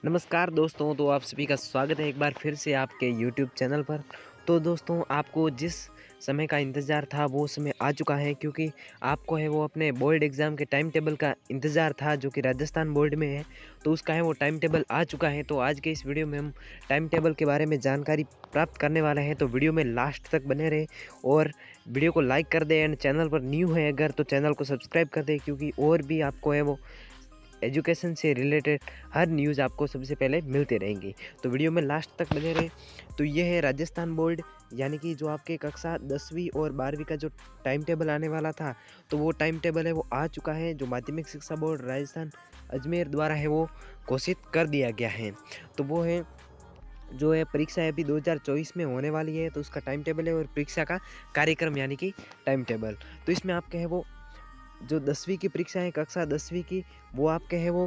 नमस्कार दोस्तों, तो आप सभी का स्वागत है एक बार फिर से आपके यूट्यूब चैनल पर। तो दोस्तों, आपको जिस समय का इंतज़ार था वो समय आ चुका है, क्योंकि आपको है वो अपने बोर्ड एग्ज़ाम के टाइम टेबल का इंतज़ार था, जो कि राजस्थान बोर्ड में है। तो उसका है वो टाइम टेबल आ चुका है। तो आज के इस वीडियो में हम टाइम टेबल के बारे में जानकारी प्राप्त करने वाले हैं। तो वीडियो में लास्ट तक बने रहें और वीडियो को लाइक कर दें। एंड चैनल पर न्यू है अगर, तो चैनल को सब्सक्राइब कर दें, क्योंकि और भी आपको है वो एजुकेशन से रिलेटेड हर न्यूज़ आपको सबसे पहले मिलते रहेंगी। तो वीडियो में लास्ट तक बने रहे। तो ये है राजस्थान बोर्ड, यानी कि जो आपके कक्षा 10वीं और 12वीं का जो टाइम टेबल आने वाला था, तो वो टाइम टेबल है वो आ चुका है। जो माध्यमिक शिक्षा बोर्ड राजस्थान अजमेर द्वारा है वो घोषित कर दिया गया है। तो वो है जो है परीक्षा अभी 2024 में होने वाली है, तो उसका टाइम टेबल है और परीक्षा का कार्यक्रम यानी कि टाइम टेबल। तो इसमें आपके है वो जो 10वीं की परीक्षा है, कक्षा 10वीं की, वो आपके है वो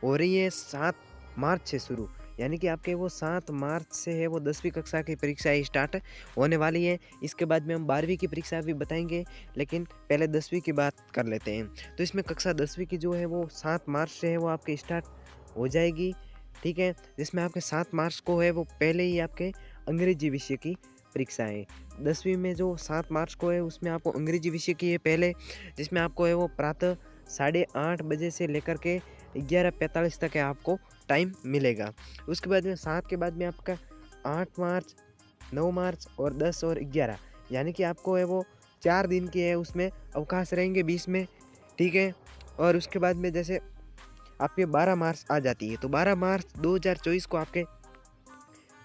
हो रही है 7 मार्च से शुरू। यानी कि आपके वो 7 मार्च से है वो 10वीं कक्षा की परीक्षाएँ स्टार्ट होने वाली है। इसके बाद में हम 12वीं की परीक्षा भी बताएँगे, लेकिन पहले 10वीं की बात कर लेते हैं। तो इसमें कक्षा 10वीं की जो है वो 7 मार्च से है वो आपकी स्टार्ट हो जाएगी, ठीक है? जिसमें आपके 7 मार्च को है वो पहले ही आपके अंग्रेजी विषय की परीक्षा है। 10वीं में जो 7 मार्च को है उसमें आपको अंग्रेजी विषय की है पहले, जिसमें आपको है वो प्रातः 8:30 बजे से लेकर के 11:45 तक है आपको टाइम मिलेगा। उसके बाद में 7 के बाद में आपका 8 मार्च, 9 मार्च और 10 और 11, यानी कि आपको है वो 4 दिन की है उसमें अवकाश रहेंगे बीच में, ठीक है? और उसके बाद में जैसे आपके 12 मार्च आ जाती है, तो 12 मार्च 2024 को आपके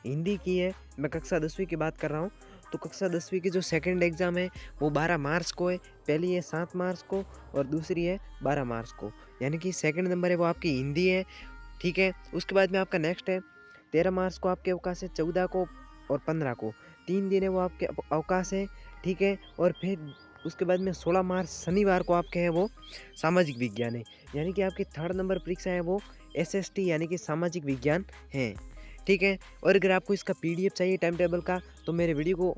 हिंदी की है। मैं कक्षा 10वीं की बात कर रहा हूँ। तो कक्षा 10वीं की जो सेकंड एग्ज़ाम है वो 12 मार्च को है। पहली है 7 मार्च को और दूसरी है 12 मार्च को, यानी कि सेकंड नंबर है वो आपकी हिंदी है, ठीक है? उसके बाद में आपका नेक्स्ट है 13 मार्च को आपके अवकाश है, 14 को और 15 को 3 दिन है वो आपके अवकाश है, ठीक है? और फिर उसके बाद में 16 मार्च शनिवार को आपके है वो सामाजिक विज्ञान है, यानी कि आपकी थर्ड नंबर परीक्षा है वो एसएसटी यानी कि सामाजिक विज्ञान है, ठीक है? और अगर आपको इसका पीडीएफ चाहिए टाइम टेबल का, तो मेरे वीडियो को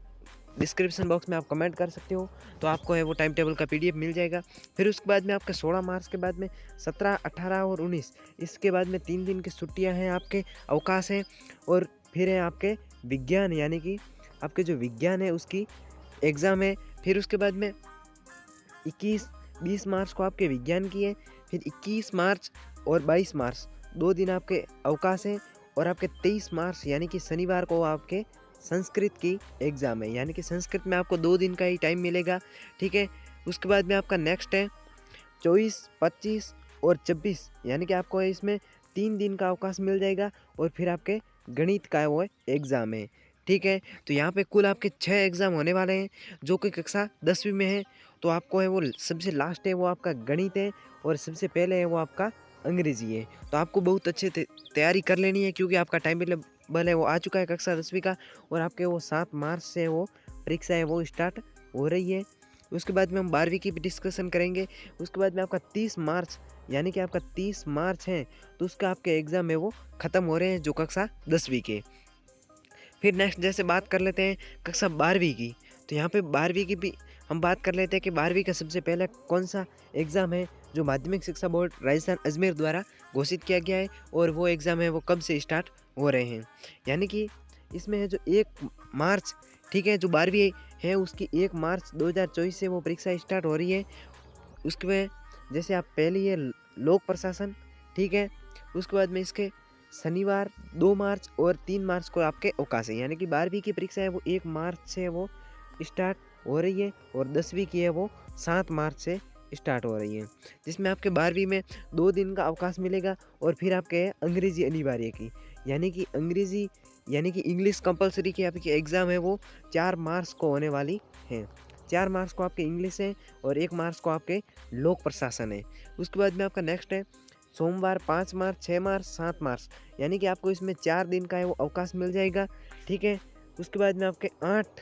डिस्क्रिप्शन बॉक्स में आप कमेंट कर सकते हो, तो आपको है वो टाइम टेबल का पीडीएफ मिल जाएगा। फिर उसके बाद में आपका 16 मार्च के बाद में 17, 18 और 19, इसके बाद में 3 दिन की छुट्टियां हैं, आपके अवकाश हैं। और फिर है आपके विज्ञान, यानी कि आपके जो विज्ञान है उसकी एग्ज़ाम है। फिर उसके बाद में 20 मार्च को आपके विज्ञान की है। फिर 21 मार्च और 22 मार्च 2 दिन आपके अवकाश हैं। और आपके 23 मार्च यानी कि शनिवार को आपके संस्कृत की एग्ज़ाम है, यानी कि संस्कृत में आपको 2 दिन का ही टाइम मिलेगा, ठीक है? उसके बाद में आपका नेक्स्ट है 24, 25 और 26, यानी कि आपको इसमें 3 दिन का अवकाश मिल जाएगा। और फिर आपके गणित का वो एग्ज़ाम है, ठीक है? तो यहाँ पे कुल आपके 6 एग्ज़ाम होने वाले हैं, जो कि कक्षा 10वीं में है। तो आपको है वो सबसे लास्ट है वो आपका गणित है, और सबसे पहले है वो आपका अंग्रेज़ी है। तो आपको बहुत अच्छे तैयारी कर लेनी है, क्योंकि आपका टाइम टेबल है वो आ चुका है कक्षा 10वीं का। और आपके वो 7 मार्च से वो परीक्षा है वो स्टार्ट हो रही है। उसके बाद में हम 12वीं की भी डिस्कशन करेंगे। उसके बाद में आपका 30 मार्च, यानी कि आपका 30 मार्च है, तो उसका आपके एग्ज़ाम है वो ख़त्म हो रहे हैं, जो कक्षा 10वीं के। फिर नेक्स्ट जैसे बात कर लेते हैं कक्षा 12वीं की। तो यहाँ पे 12वीं की भी हम बात कर लेते हैं कि 12वीं का सबसे पहले कौन सा एग्ज़ाम है, जो माध्यमिक शिक्षा बोर्ड राजस्थान अजमेर द्वारा घोषित किया गया है। और वो एग्ज़ाम है वो कब से स्टार्ट हो रहे हैं, यानी कि इसमें है जो 1 मार्च, ठीक है? जो 12वीं है उसकी 1 मार्च 2024 से वो परीक्षा स्टार्ट हो रही है। उसके में जैसे आप पहली है लोक प्रशासन, ठीक है? उसके बाद में इसके शनिवार 2 मार्च और 3 मार्च को आपके अवकाश है, यानी कि 12वीं की परीक्षा है वो 1 मार्च से वो स्टार्ट हो रही है। और 10वीं की है वो 7 मार्च से स्टार्ट हो रही है, जिसमें आपके 12वीं में 2 दिन का अवकाश मिलेगा। और फिर आपके है अंग्रेजी अनिवार्य की, यानी कि अंग्रेजी यानी कि इंग्लिश कंपलसरी की आपकी एग्ज़ाम है वो 4 मार्च को होने वाली है। 4 मार्च को आपके इंग्लिश है और 1 मार्च को आपके लोक प्रशासन है। उसके बाद में आपका नेक्स्ट है सोमवार 5 मार्च, 6 मार्च, 7 मार्च, यानी कि आपको इसमें 4 दिन का है वो अवकाश मिल जाएगा, ठीक है? उसके बाद में आपके 8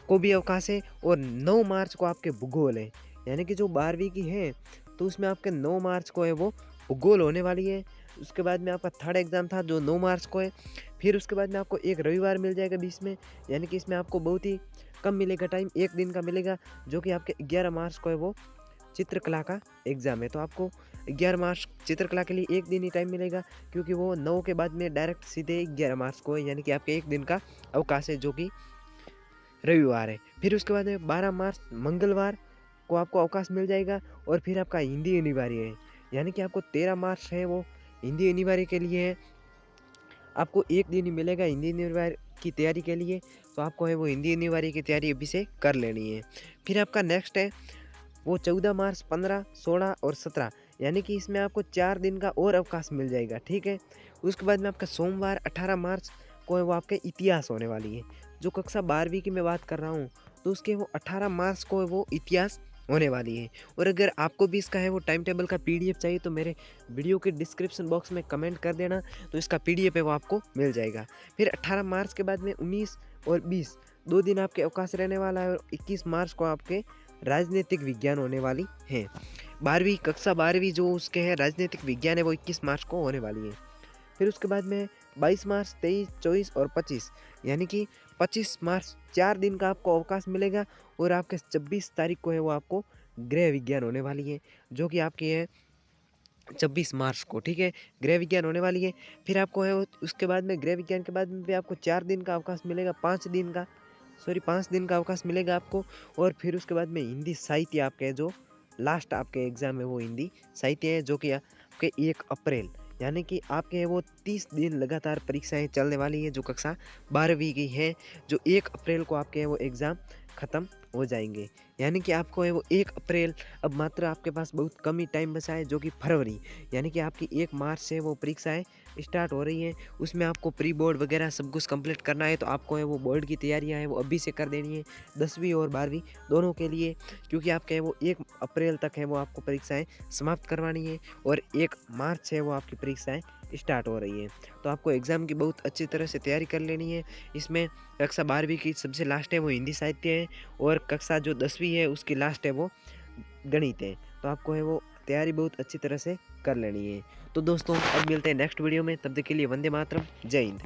को भी अवकाश है और 9 मार्च को आपके भूगोल है, यानी कि जो 12वीं की है तो उसमें आपके 9 मार्च को है वो भूगोल होने वाली है। उसके बाद में आपका थर्ड एग्ज़ाम था जो 9 मार्च को है। फिर उसके बाद में आपको एक रविवार मिल जाएगा बीच में, यानी कि इसमें आपको बहुत ही कम मिलेगा टाइम, 1 दिन का मिलेगा, जो कि आपके 11 मार्च को है वो चित्रकला का एग्ज़ाम है। तो आपको 11 मार्च चित्रकला के लिए 1 दिन ही टाइम मिलेगा, क्योंकि वो 9 के बाद में डायरेक्ट सीधे 11 मार्च को है, यानी कि आपके 1 दिन का अवकाश है जो कि रविवार है। फिर उसके बाद में 12 मार्च मंगलवार को आपको अवकाश मिल जाएगा, और फिर आपका हिंदी अनिवार्य है, यानी कि आपको 13 मार्च है वो हिंदी अनिवार्य के लिए है। आपको 1 दिन ही मिलेगा हिंदी अनिवार्य की तैयारी के लिए, तो आपको है वो हिंदी अनिवार्य की तैयारी अभी से कर लेनी है। फिर आपका नेक्स्ट है वो 14 मार्च, 15, 16 और 17, यानी कि इसमें आपको 4 दिन का और अवकाश मिल जाएगा, ठीक है। उसके बाद में आपका सोमवार 18 मार्च को है वो आपके इतिहास होने वाली है। जो कक्षा 12वीं की मैं बात कर रहा हूँ, तो उसके वो 18 मार्च को है वो इतिहास होने वाली है। और अगर आपको भी इसका है वो टाइम टेबल का पीडीएफ चाहिए, तो मेरे वीडियो के डिस्क्रिप्शन बॉक्स में कमेंट कर देना, तो इसका पीडीएफ है वो आपको मिल जाएगा। फिर 18 मार्च के बाद में 19 और 20 2 दिन आपके अवकाश रहने वाला है, और 21 मार्च को आपके राजनीतिक विज्ञान होने वाली है। 12वीं कक्षा 12वीं जो उसके हैं राजनीतिक विज्ञान है वो 21 मार्च को होने वाली है। फिर उसके बाद में 22 मार्च, 23, 24 और 25, यानी कि 25 मार्च 4 दिन का आपको अवकाश मिलेगा, और आपके 26 तारीख को है वो आपको गृह विज्ञान होने वाली है, जो कि आपकी है 26 मार्च को, ठीक है, गृह विज्ञान होने वाली है। फिर आपको है उसके बाद में गृह विज्ञान के बाद में भी आपको 4 दिन का अवकाश मिलेगा, 5 दिन का, सॉरी 5 दिन का अवकाश मिलेगा आपको। और फिर उसके बाद में हिंदी साहित्य आपके जो लास्ट आपके एग्ज़ाम है वो हिंदी साहित्य है, जो कि आपके 1 अप्रैल, यानी कि आपके वो 30 दिन लगातार परीक्षाएं चलने वाली है, जो कक्षा 12वीं की है, जो 1 अप्रैल को आपके वो एग्ज़ाम ख़त्म हो जाएंगे। यानी कि आपको है वो 1 अप्रैल, अब मात्र आपके पास बहुत कम ही टाइम बचा है, जो कि फरवरी, यानी कि आपकी 1 मार्च से वो परीक्षाएं स्टार्ट हो रही हैं। उसमें आपको प्री बोर्ड वगैरह सब कुछ कंप्लीट करना है, तो आपको है वो बोर्ड की तैयारियां हैं वो अभी से कर देनी है, 10वीं और 12वीं दोनों के लिए, क्योंकि आपके है वो 1 अप्रैल तक है वो आपको परीक्षाएं समाप्त करवानी है, और 1 मार्च से वो आपकी परीक्षाएं स्टार्ट हो रही हैं। तो आपको एग्ज़ाम की बहुत अच्छी तरह से तैयारी कर लेनी है। इसमें कक्षा 12वीं की सबसे लास्ट है वो हिंदी साहित्य है, और कक्षा जो 10वीं है उसकी लास्ट है वो गणित है। तो आपको है वो तैयारी बहुत अच्छी तरह से कर लेनी है। तो दोस्तों अब मिलते हैं नेक्स्ट वीडियो में, तब तक के लिए वंदे मातरम, जय हिंद।